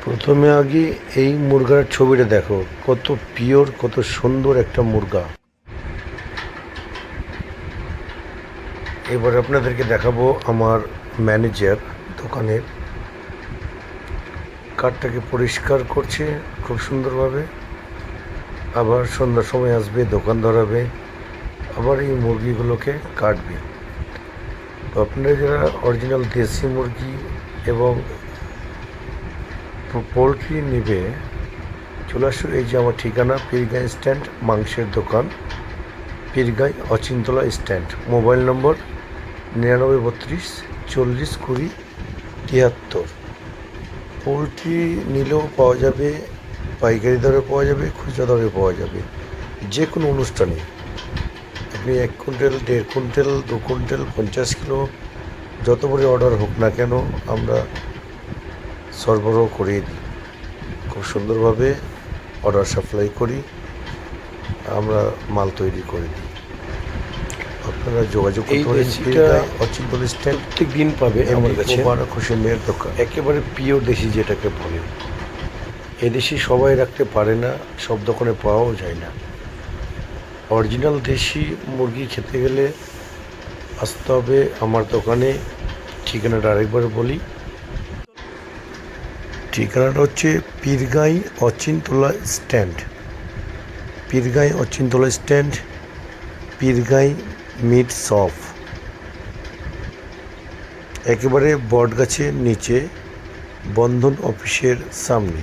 প্রথমে আগে এই মুরগার ছবিটা দেখো, কত পিওর, কত সুন্দর একটা মুরগা। এবার আপনাদেরকে দেখাবো আমার ম্যানেজার দোকানের কাঠটাকে পরিষ্কার করছে খুব সুন্দরভাবে। আবার সন্ধ্যার সময় আসবে, দোকান ধরাবে, আবার এই মুরগিগুলোকে কাটবে। তো আপনারা যারা অরিজিনাল দেশি মুরগি এবং পোলট্রি নেবে, চলে আসুন। এই যে আমার ঠিকানা, পীরগাঁই স্ট্যান্ড, মাংসের দোকান, পীরগাঁই অচিনতলা স্ট্যান্ড। মোবাইল নম্বর 9932402073। পোলট্রি নিলেও পাওয়া যাবে, পাইকারি দরে পাওয়া যাবে, খুচরা দরে পাওয়া যাবে। যে কোনো অনুষ্ঠানে আপনি 1 কুইন্টাল, 1.5 কুইন্টাল, 2 কুইন্টাল, 50 কিলো, যত বড় অর্ডার হোক না কেন আমরা সরবরাহ করিয়ে দিই। খুব সুন্দরভাবে অর্ডার সাপ্লাই করি, আমরা মাল তৈরি করে দিই। আপনারা যোগাযোগ করতে পারেন। অচিন্তল স্ট্যান্ড প্রত্যেক দিন পাবে আমার কাছে। খুশি মেয়ের দোকান, একেবারে পিওর দেশি যেটাকে বলে। এদেশি সবাই রাখতে পারে না, সব দোকানে পাওয়াও যায় না। অরিজিনাল দেশি মুরগি খেতে গেলে আসতে হবে আমার দোকানে। ঠিকানাটা আরেকবার বলি, ঠিকানাটা হচ্ছে পীরগাঁই অচিনতলা স্ট্যান্ড, পীরগাঁই অচিনতলা স্ট্যান্ড, পীরগাঁই মিট শপ, একেবারে বটগাছের নিচে, বন্ধন অফিসের সামনে।